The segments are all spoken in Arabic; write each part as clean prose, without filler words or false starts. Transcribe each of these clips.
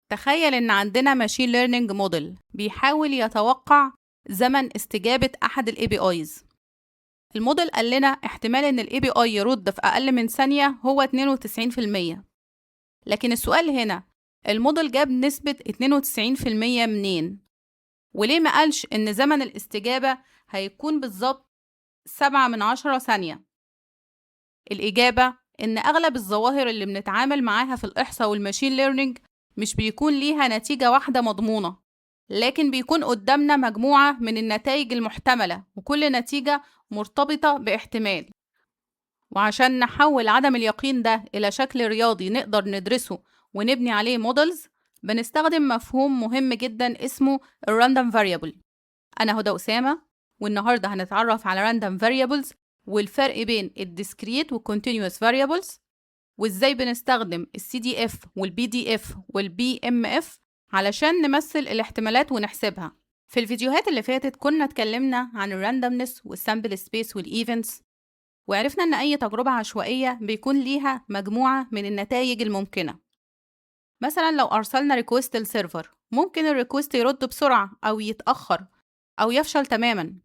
تخيل إن عندنا ماشين ليرنينج موديل بيحاول يتوقع زمن استجابة أحد ال APIs. الموديل قال لنا احتمال إن ال API يرد في أقل من ثانية هو 92%. لكن السؤال هنا، الموديل جاب نسبة 92% منين؟ وليه ما قالش إن زمن الاستجابة هيكون بالظبط 7/10 ثانية؟ الإجابة إن أغلب الظواهر اللي بنتعامل معاها في الإحصاء والماشين ليرنينج مش بيكون ليها نتيجة واحدة مضمونة، لكن بيكون قدامنا مجموعة من النتائج المحتملة، وكل نتيجة مرتبطة باحتمال. وعشان نحول عدم اليقين ده إلى شكل رياضي نقدر ندرسه ونبني عليه مودلز، بنستخدم مفهوم مهم جدا اسمه الراندوم فاريبل. أنا هدى أسامة، والنهاردة هنتعرف على راندوم فاريبلز والفرق بين الديسكريت والكونتينيوس فاريبلز، وإزاي بنستخدم الCDF والBDF والBMF علشان نمثل الاحتمالات ونحسبها. في الفيديوهات اللي فاتت كنا اتكلمنا عن الراندومنس والسامبل سبيس والإيفنتس، وعرفنا إن أي تجربة عشوائية بيكون ليها مجموعة من النتائج الممكنة. مثلا لو أرسلنا ريكوست للسيرفر، ممكن الريكوست يرد بسرعة أو يتأخر أو يفشل تماما.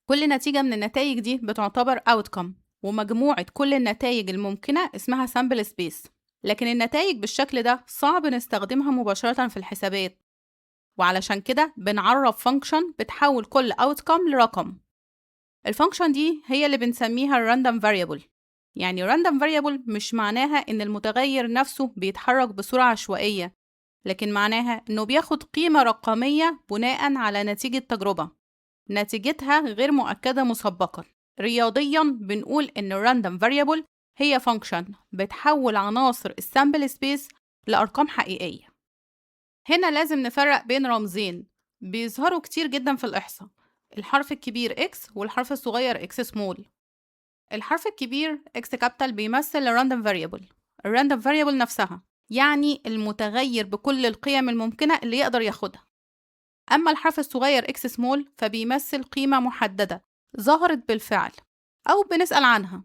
كل نتيجة من النتائج دي بتعتبر outcome، ومجموعة كل النتائج الممكنة اسمها sample space. لكن النتائج بالشكل ده صعب نستخدمها مباشرة في الحسابات، وعلشان كده بنعرف function بتحول كل outcome لرقم. الفانكشن دي هي اللي بنسميها random variable. يعني random variable مش معناها إن المتغير نفسه بيتحرك بسرعة عشوائية، لكن معناها إنه بياخد قيمة رقمية بناء على نتيجة تجربة نتيجتها غير مؤكدة مسبقا. رياضيا بنقول إن random variable هي function بتحول عناصر السامبل سبيس لأرقام حقيقية. هنا لازم نفرق بين رمزين بيظهروا كتير جدا في الإحصاء، الحرف الكبير X والحرف الصغير X small. الحرف الكبير X capital بيمثل الراندوم variable، الراندوم variable نفسها، يعني المتغير بكل القيم الممكنة اللي يقدر ياخدها. أما الحرف الصغير X small فبيمثل قيمة محددة ظهرت بالفعل أو بنسأل عنها.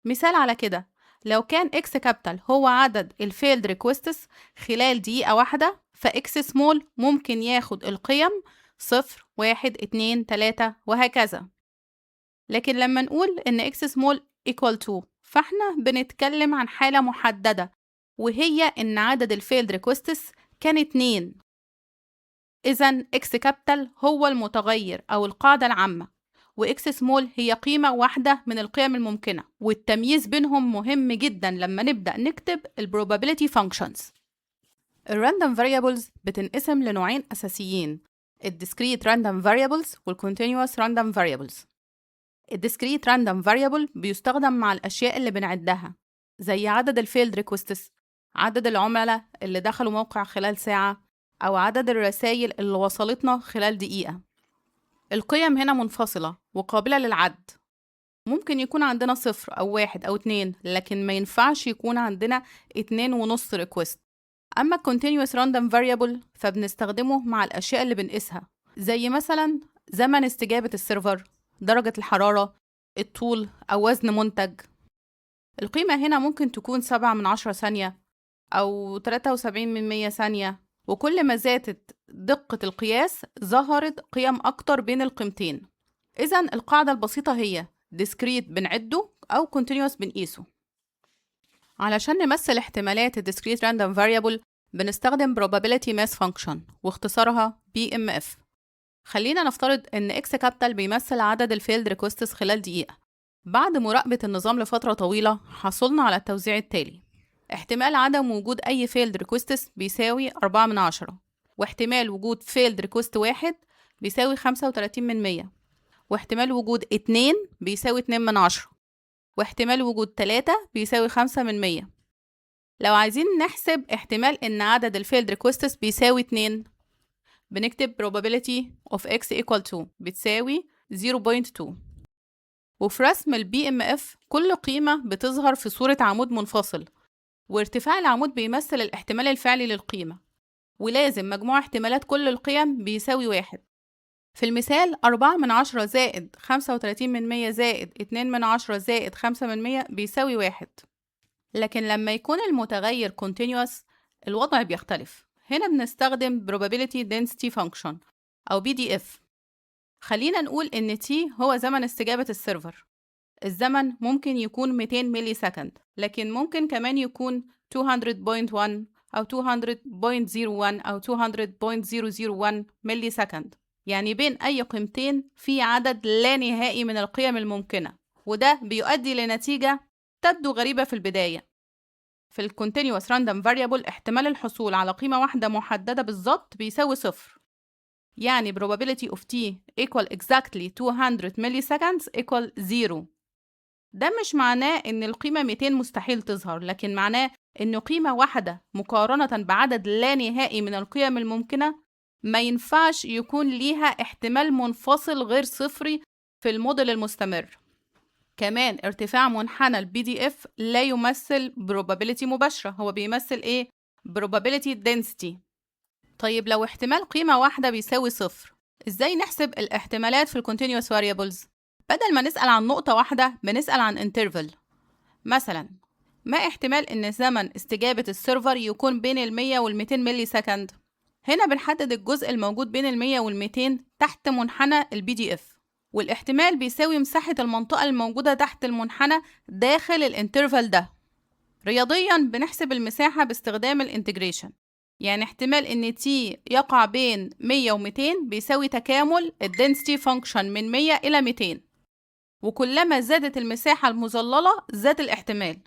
مثال على كده، لو كان X capital هو عدد الفيلد ريكوستس خلال دقيقة واحدة، فX small ممكن ياخد القيم 0 1 2 3 وهكذا. لكن لما نقول إن X small equal to، فاحنا بنتكلم عن حالة محددة، وهي إن عدد الفيلد ريكوستس كان 2. إذن X capital هو المتغير أو القاعدة العامة، وإكس سمول هي قيمة واحدة من القيم الممكنة، والتمييز بينهم مهم جدا لما نبدأ نكتب ال probability functions. ال random variables بتنقسم لنوعين أساسيين، ال discrete random variables وال continuous random variables. ال discrete random variable بيستخدم مع الأشياء اللي بنعدها، زي عدد ال failed requests، عدد العملاء اللي دخلوا موقع خلال ساعة، أو عدد الرسائل اللي وصلتنا خلال دقيقة. القيم هنا منفصلة وقابلة للعد، ممكن يكون عندنا 0 أو 1 أو 2، لكن ما ينفعش يكون عندنا 2.5 request. أما continuous random variable فبنستخدمه مع الأشياء اللي بنقيسها، زي مثلا زمن استجابة السيرفر، درجة الحرارة، الطول، أو وزن منتج. القيمة هنا ممكن تكون 7/10 ثانية أو 73 ثانية، وكل ما زادت دقة القياس ظهرت قيم أكتر بين القيمتين. إذن القاعدة البسيطة هي discrete بنعده أو continuous بنقيسه. علشان نمثل احتمالات ال discrete random variable بنستخدم probability mass function واختصارها BMF. خلينا نفترض إن X capital بيمثل عدد الفيلد ريكوستس خلال دقيقة. بعد مراقبة النظام لفترة طويلة حصلنا على التوزيع التالي: احتمال عدم وجود أي failed requests بيساوي 4/10، واحتمال وجود failed request 1 بيساوي 35%، واحتمال وجود 2 بيساوي 2/10، واحتمال وجود 3 بيساوي 5%. لو عايزين نحسب احتمال إن عدد الفيلد requests بيساوي 2، بنكتب probability of x equal to بتساوي 0.2. وفي رسم ال BMF كل قيمة بتظهر في صورة عمود منفصل، وارتفاع العمود بيمثل الاحتمال الفعلي للقيمة، ولازم مجموع احتمالات كل القيم بيساوي 1. في المثال 4/10 زائد 35% زائد 2/10 زائد 5% بيساوي 1. لكن لما يكون المتغير continuous الوضع بيختلف. هنا بنستخدم probability density function أو BDF. خلينا نقول إن T هو زمن استجابة السيرفر. الزمن ممكن يكون 200 ملي سكند، لكن ممكن كمان يكون 200.1 أو 200.01 أو 200.001 ملي سكند. يعني بين أي قيمتين في عدد لا نهائي من القيم الممكنة، وده بيؤدي لنتيجة تبدو غريبة في البداية. في ال Continuous Random Variable احتمال الحصول على قيمة واحدة محددة بالظبط بيساوي 0. يعني probability of t equal exactly 200 milliseconds equal 0. ده مش معناه إن القيمة 200 مستحيل تظهر، لكن معناه إن قيمة واحدة مقارنة بعدد لا نهائي من القيم الممكنة ما ينفعش يكون ليها احتمال منفصل غير صفري في الموديل المستمر. كمان ارتفاع منحنى ال BDF لا يمثل probability مباشرة، هو بيمثل إيه؟ probability density. طيب لو احتمال قيمة واحدة بيساوي 0، إزاي نحسب الاحتمالات في ال Continuous Variables؟ بدل ما نسأل عن نقطة واحدة بنسأل عن interval. مثلا ما احتمال إن زمن استجابة السيرفر يكون بين 100 وال200 ملي سكند؟ هنا بنحدد الجزء الموجود بين 100 وال200 تحت منحنى ال BDF، والاحتمال بيساوي مساحة المنطقة الموجودة تحت المنحنى داخل الانترفال ده. رياضيا بنحسب المساحة باستخدام الانتجريشن، يعني احتمال ان t يقع بين 100 و200 بيساوي تكامل الدنسيتي فانكشن من 100 إلى 200، وكلما زادت المساحة المظللة زاد الاحتمال.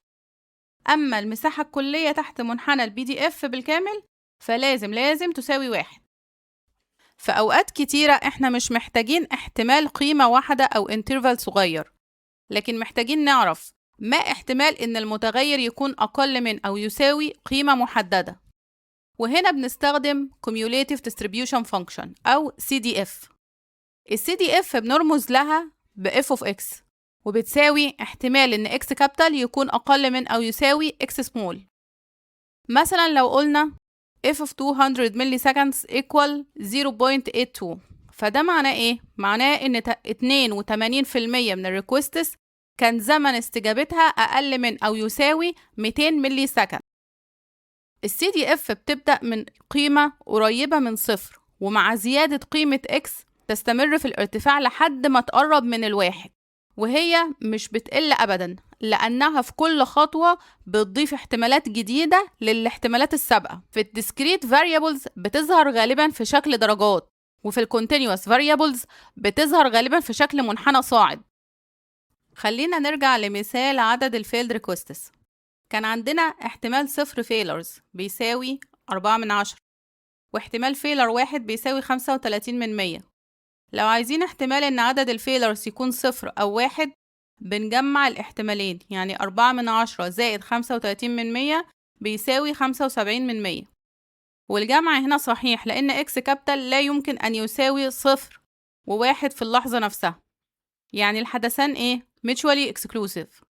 أما المساحة الكلية تحت منحنى ال BDF بالكامل فلازم تساوي 1. في أوقات كتيرة إحنا مش محتاجين احتمال قيمة واحدة أو انترفال صغير، لكن محتاجين نعرف ما احتمال إن المتغير يكون أقل من أو يساوي قيمة محددة، وهنا بنستخدم Cumulative Distribution Function أو CDF. ال CDF بنرمز لها ب f of x، وبتساوي احتمال إن x كابيتال يكون أقل من أو يساوي x small. مثلا لو قلنا f of 200 milliseconds equal 0.82، فده معناه إيه؟ معناه إن 82% من الريكوستس كان زمن استجابتها أقل من أو يساوي 200 ملي سكند. ال CDF بتبدأ من قيمة قريبة من 0، ومع زيادة قيمة x تستمر في الارتفاع لحد ما تقرب من 1، وهي مش بتقل أبدا لأنها في كل خطوة بتضيف احتمالات جديدة للاحتمالات السابقة. في ال Discrete Variables بتظهر غالبا في شكل درجات، وفي ال Continuous Variables بتظهر غالبا في شكل منحنى صاعد. خلينا نرجع لمثال عدد ال Failed Requests. كان عندنا احتمال 0 failures بيساوي 4/10، واحتمال failure 1 بيساوي 35%. لو عايزين احتمال ان عدد الفيلرز يكون 0 أو 1 بنجمع الاحتمالين، يعني 4/10 زائد 35% بيساوي 75%. والجمع هنا صحيح لأن x كابيتال لا يمكن أن يساوي 0 و1 في اللحظة نفسها، يعني الحدثان ايه؟ mutually exclusive.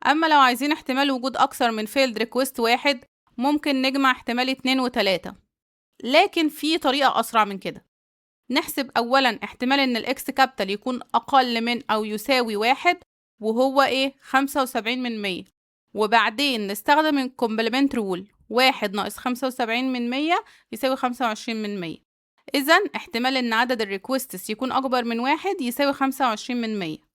أما لو عايزين احتمال وجود أكثر من failed request 1 ممكن نجمع احتمال 2 و3، لكن في طريقة أسرع من كده. نحسب أولا احتمال إن الإكس كابيتال يكون أقل من أو يساوي 1 وهو إيه؟ 75%، وبعدين نستخدم الكومبلمنت رول، 1 ناقص 75% يساوي 25%. إذن احتمال إن عدد الريكوستس يكون أكبر من 1 يساوي 25%.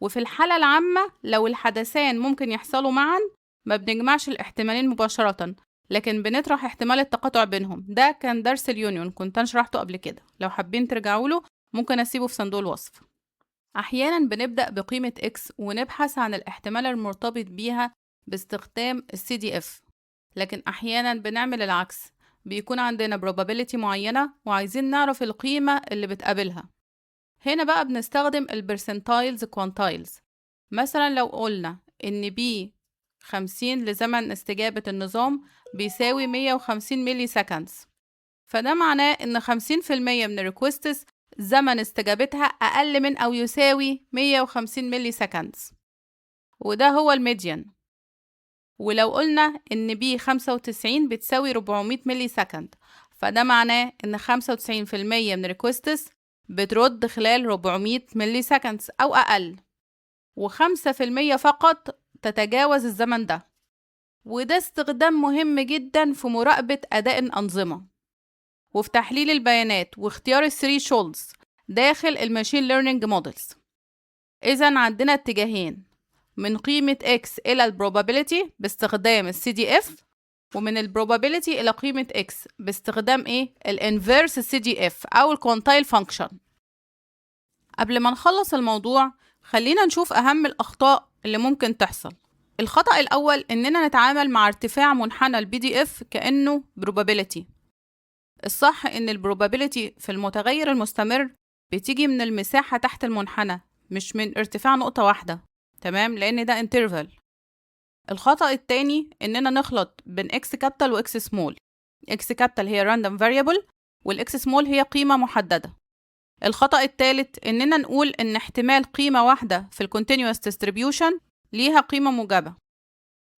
وفي الحالة العامة لو الحدثان ممكن يحصلوا معا ما بنجمعش الاحتمالين مباشرة، لكن بنطرح احتمال التقاطع بينهم. ده كان درس اليونيون كنت أنا شرحته قبل كده، لو حابين ترجعوا له ممكن أسيبه في صندوق الوصف. أحيانا بنبدأ بقيمة x ونبحث عن الاحتمال المرتبط بيها باستخدام ال CDF، لكن أحيانا بنعمل العكس، بيكون عندنا probability معينة وعايزين نعرف القيمة اللي بتقابلها. هنا بقى بنستخدم البرسنتايلز كوانتايلز. مثلا لو قلنا إن B 50 لزمن استجابة النظام بيساوي 150 ملي سكندز، فده معناه إن 50% من الريكوستس زمن استجابتها أقل من أو يساوي 150 ملي سكندز، وده هو الميديان. ولو قلنا إن B 95 بتساوي 400 ملي سكند، فده معناه إن 95% من الريكوستس بترد خلال 400 ملي سكندز أو أقل، و5% فقط تتجاوز الزمن ده. وده استخدام مهم جدا في مراقبة أداء الأنظمة. وفي تحليل البيانات واختيار الثري شولدز داخل الماشين ليرنينج مودلز. إذا عندنا اتجاهين، من قيمة x إلى probability باستخدام CDF، ومن probability إلى قيمة x باستخدام inverse CDF أو quantile function. قبل ما نخلص الموضوع خلينا نشوف أهم الأخطاء اللي ممكن تحصل. الخطأ الأول إننا نتعامل مع ارتفاع منحنى PDF كأنه probability. الصح إن probability في المتغير المستمر بتيجي من المساحة تحت المنحنى، مش من ارتفاع نقطة واحدة، تمام؟ لأن ده interval. الخطأ التاني إننا نخلط بين x capital و x small. x capital هي random variable والx small هي قيمة محددة. الخطأ التالت إننا نقول إن احتمال قيمة واحدة في continuous distribution ليها قيمة موجبة،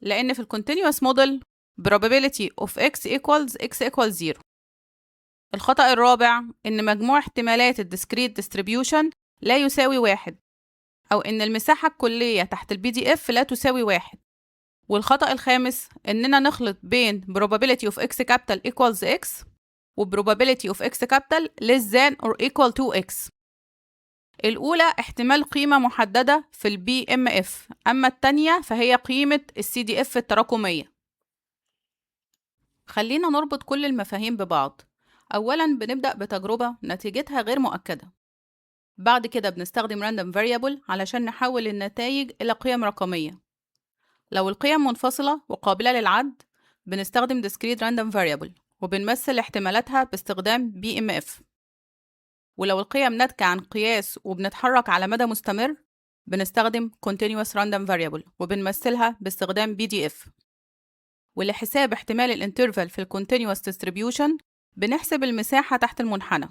لأن في continuous model probability of x equals 0. الخطأ الرابع إن مجموع احتمالات discrete distribution لا يساوي 1، أو إن المساحة الكلية تحت PDF لا تساوي 1. والخطأ الخامس إننا نخلط بين probability of x capital equals x و probability of x capital less than or equal to x. الأولى احتمال قيمة محددة في BMF، أما التانية فهي قيمة CDF التراكمية. خلينا نربط كل المفاهيم ببعض. أولاً بنبدأ بتجربة نتيجتها غير مؤكدة. بعد كده بنستخدم random variable علشان نحول النتائج إلى قيم رقمية. لو القيم منفصلة وقابلة للعد بنستخدم discrete random variable وبنمثل احتمالاتها باستخدام BMF. ولو القيم ناتجة عن قياس وبنتحرك على مدى مستمر بنستخدم continuous random variable وبنمثلها باستخدام BDF. ولحساب احتمال الانترفال في continuous distribution بنحسب المساحة تحت المنحنى.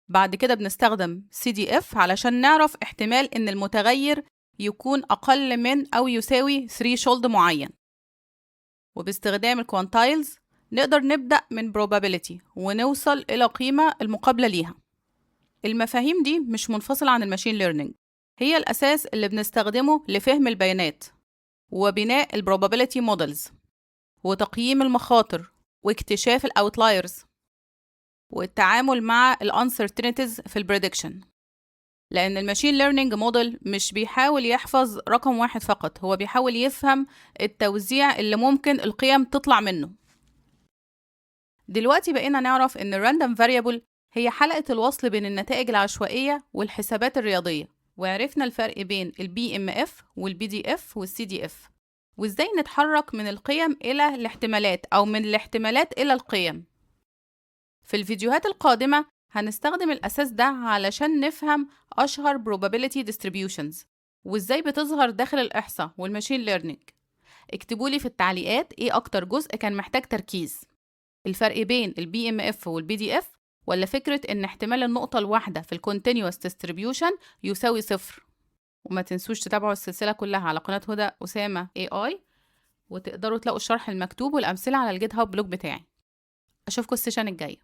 بعد كده بنستخدم CDF علشان نعرف احتمال إن المتغير يكون أقل من أو يساوي threshold معين. وباستخدام الكوانتايلز نقدر نبدأ من probability ونوصل إلى قيمة المقابلة ليها. المفاهيم دي مش منفصلة عن الماشين ليرنينج، هي الأساس اللي بنستخدمه لفهم البيانات وبناء probability models وتقييم المخاطر واكتشاف الأوتلايرز والتعامل مع uncertainties في البريدكشن. لأن الماشين ليرنينج موديل مش بيحاول يحفظ رقم واحد فقط، هو بيحاول يفهم التوزيع اللي ممكن القيم تطلع منه. دلوقتي بقينا نعرف إن الراندوم فاريبل هي حلقة الوصل بين النتائج العشوائية والحسابات الرياضية، وعرفنا الفرق بين BMF والBDF والCDF، وإزاي نتحرك من القيم إلى الاحتمالات أو من الاحتمالات إلى القيم. في الفيديوهات القادمة هنستخدم الأساس ده علشان نفهم أشهر probability distributions وإزاي بتظهر داخل الإحصاء والماشين ليرنينج. اكتبولي في التعليقات إيه أكتر جزء كان محتاج تركيز، الفرق بين BMF والBDF ولا فكرة إن احتمال النقطة الواحدة في continuous distribution يساوي 0. وما تنسوش تتابعوا السلسلة كلها على قناة هدى أسامة AI، وتقدروا تلاقوا الشرح المكتوب والأمثلة على الجيت هاب بلوج بتاعي. أشوفكم السيشن الجاي.